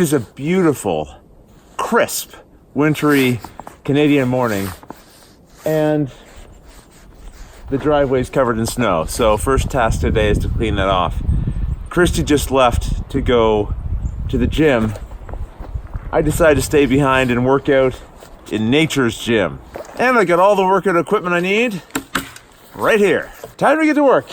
It is a beautiful, crisp, wintry Canadian morning, and the driveway is covered in snow. So first task today is to clean that off. Christy just left to go to the gym. I decided to stay behind and work out in nature's gym. And I got all the workout equipment I need right here. Time to get to work.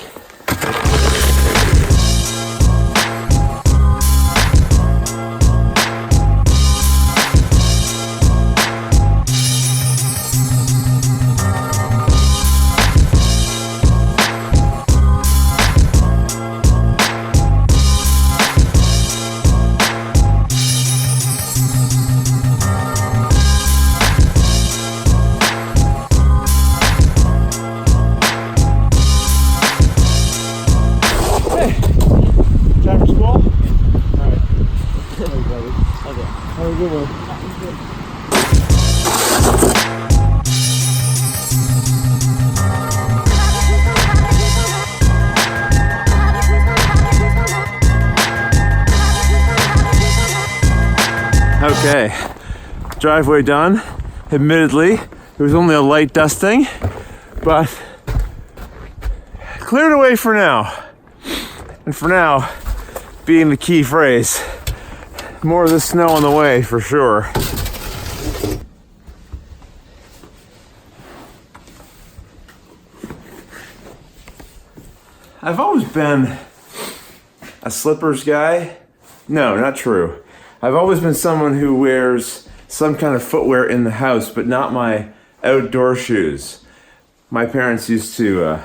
Okay, driveway done. Admittedly, it was only a light dusting, but cleared away for now. And for now, being the key phrase, more of the snow on the way for sure. I've always been a slippers guy. No, not true. I've always been someone who wears some kind of footwear in the house, but not my outdoor shoes. My parents used to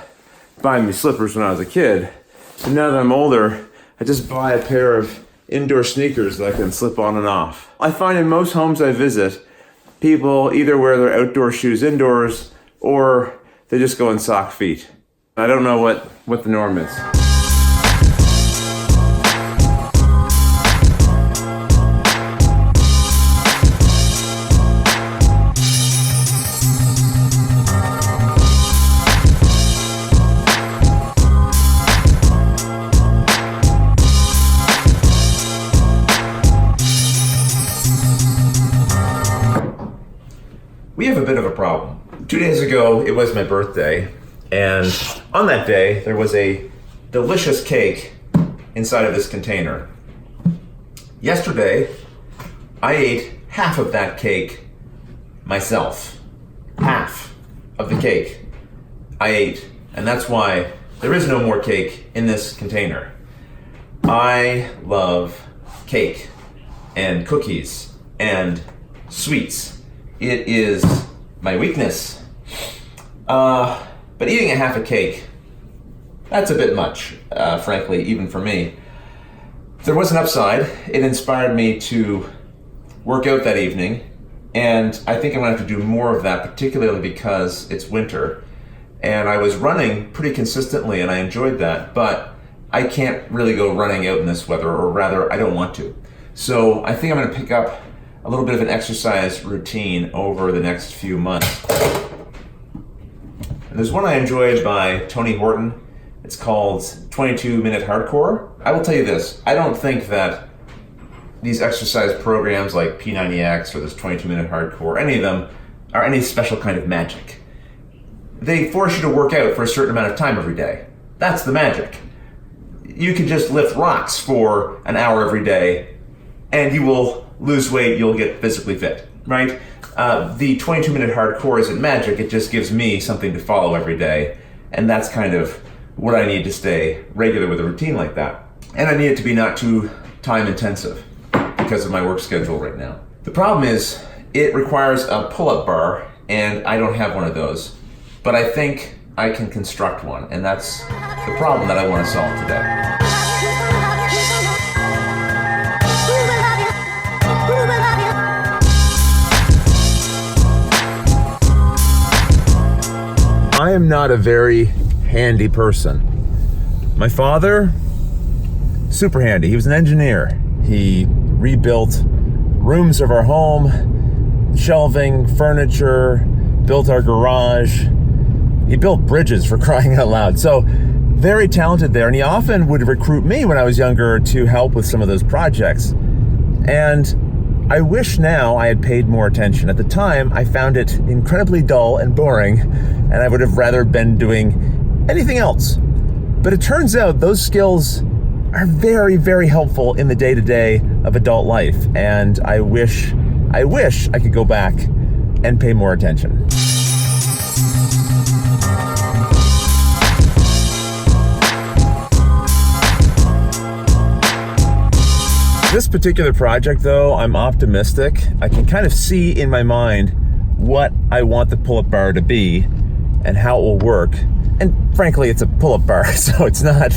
buy me slippers when I was a kid, and now that I'm older, I just buy a pair of indoor sneakers that I can slip on and off. I find in most homes I visit, people either wear their outdoor shoes indoors or they just go in sock feet. I don't know what the norm is. We have a bit of a problem. 2 days ago, it was my birthday, and on that day, there was a delicious cake inside of this container. Yesterday, I ate half of that cake myself. Half of the cake I ate, and that's why there is no more cake in this container. I love cake and cookies and sweets. It is my weakness. But eating a half a cake, that's a bit much, frankly, even for me. There was an upside. It inspired me to work out that evening, and I think I'm gonna have to do more of that, particularly because it's winter. And I was running pretty consistently, and I enjoyed that, but I can't really go running out in this weather, or rather, I don't want to. So I think I'm gonna pick up a little bit of an exercise routine over the next few months. And there's one I enjoyed by Tony Horton. It's called 22-Minute Hardcore. I will tell you this, I don't think that these exercise programs like P90X or this 22-Minute Hardcore, any of them, are any special kind of magic. They force you to work out for a certain amount of time every day. That's the magic. You can just lift rocks for an hour every day and you will lose weight, you'll get physically fit, right? The 22-Minute Hardcore isn't magic, it just gives me something to follow every day, and that's kind of what I need to stay regular with a routine like that. And I need it to be not too time intensive because of my work schedule right now. The problem is, it requires a pull-up bar, and I don't have one of those, but I think I can construct one, and that's the problem that I want to solve today. I am not a very handy person. My father, super handy. He was an engineer. He rebuilt rooms of our home, shelving, furniture, built our garage. He built bridges, for crying out loud. So very talented there. And he often would recruit me when I was younger to help with some of those projects. And I wish now I had paid more attention. At the time, I found it incredibly dull and boring, and I would have rather been doing anything else. But it turns out those skills are very, very helpful in the day-to-day of adult life, and I wish I could go back and pay more attention. This particular project, though, I'm optimistic. I can kind of see in my mind what I want the pull-up bar to be and how it will work. And frankly, it's a pull-up bar, so it's not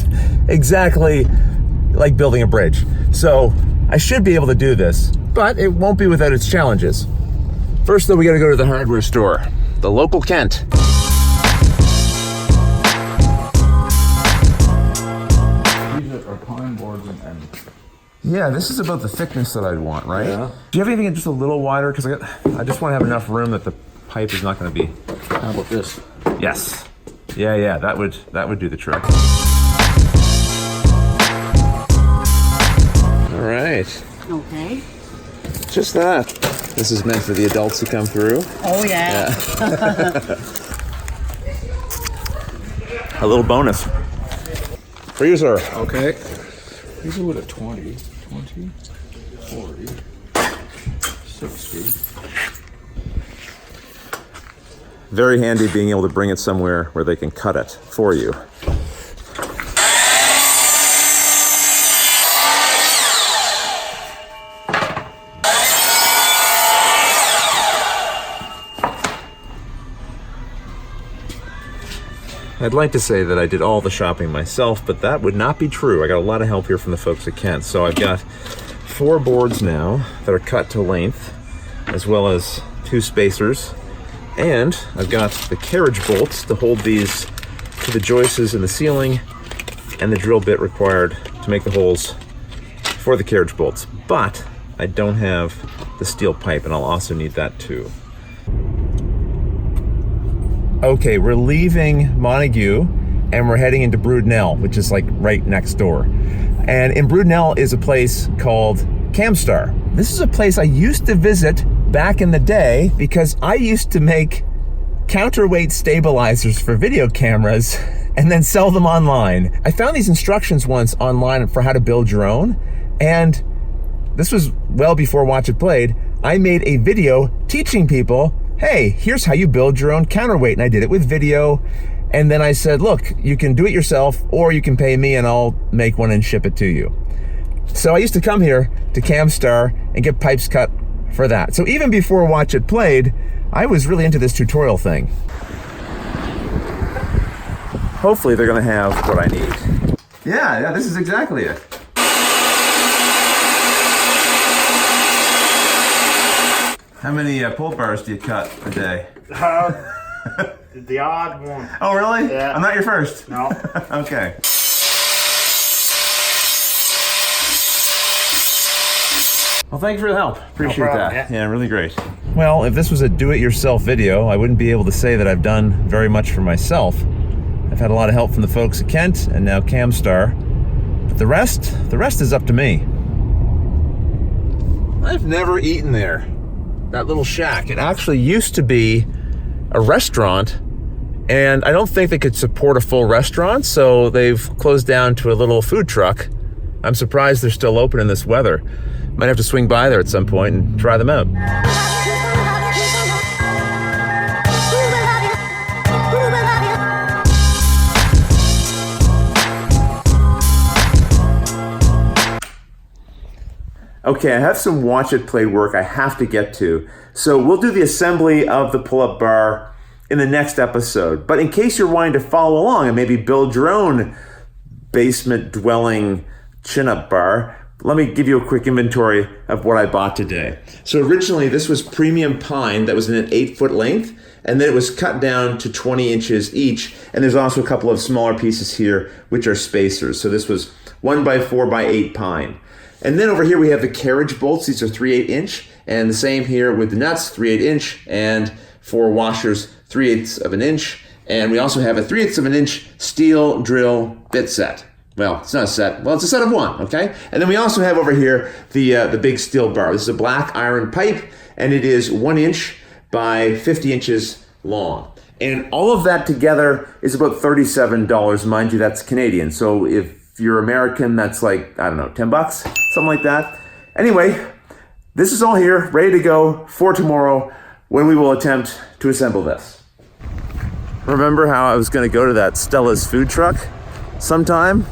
exactly like building a bridge. So I should be able to do this, but it won't be without its challenges. First, though, we gotta go to the hardware store, the local Kent. These are pine boards and Yeah, this is about the thickness that I'd want, right? Yeah. Do you have anything just a little wider? Because I just want to have enough room that the pipe is not going to be. how about this? Yes. Yeah, that would do the trick. All right. Okay. Just that. This is meant for the adults to come through. Oh, yeah. A little bonus. For you, sir. Okay. These are with a 20, 40, 60. Very handy being able to bring it somewhere where they can cut it for you. I'd like to say that I did all the shopping myself, but that would not be true. I got a lot of help here from the folks at Kent. So I've got 4 boards now that are cut to length, as well as 2 spacers. And I've got the carriage bolts to hold these to the joists in the ceiling and the drill bit required to make the holes for the carriage bolts. But I don't have the steel pipe, and I'll also need that too. Okay, we're leaving Montague and we're heading into Broodnell, which is like right next door. And in Broodnell is a place called Camstar. This is a place I used to visit back in the day because I used to make counterweight stabilizers for video cameras and then sell them online. I found these instructions once online for how to build your own, and this was well before Watch It Played. I made a video teaching people, hey, here's how you build your own counterweight, and I did it with video. And then I said, look, you can do it yourself, or you can pay me and I'll make one and ship it to you. So I used to come here to Camstar and get pipes cut for that. So even before Watch It Played, I was really into this tutorial thing. Hopefully they're gonna have what I need. Yeah, this is exactly it. How many pull bars do you cut a day? The odd one. Oh, really? Yeah. I'm not your first. No. Okay. Well, thanks for the help. Appreciate problem, that. yeah. Yeah, really great. Well, if this was a do-it-yourself video, I wouldn't be able to say that I've done very much for myself. I've had a lot of help from the folks at Kent and now Camstar. But the rest is up to me. I've never eaten there. That little shack. It actually used to be a restaurant, and I don't think they could support a full restaurant, so they've closed down to a little food truck. I'm surprised they're still open in this weather. Might have to swing by there at some point and try them out. Okay, I have some Watch It Play work I have to get to. So we'll do the assembly of the pull-up bar in the next episode. But in case you're wanting to follow along and maybe build your own basement dwelling chin-up bar, let me give you a quick inventory of what I bought today. So originally this was premium pine that was in an 8-foot length, and then it was cut down to 20 inches each. And there's also a couple of smaller pieces here, which are spacers. So this was 1x4x8 pine. And then over here we have the carriage bolts. These are 3/8 inch, and the same here with the nuts, 3/8 inch, and 4 washers, 3/8 of an inch. And we also have a 3/8 of an inch steel drill bit set. Well, it's not a set. Well, it's a set of one, okay? And then we also have over here the big steel bar. This is a black iron pipe, and it is 1 inch by 50 inches long. And all of that together is about $37. Mind you, that's Canadian. So if you're American, that's like, I don't know, 10 bucks, something like that. Anyway, this is all here, ready to go for tomorrow when we will attempt to assemble this. Remember how I was going to go to that Stella's food truck sometime?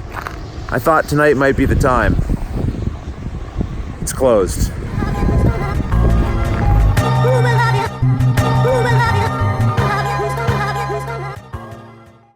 I thought tonight might be the time. It's closed.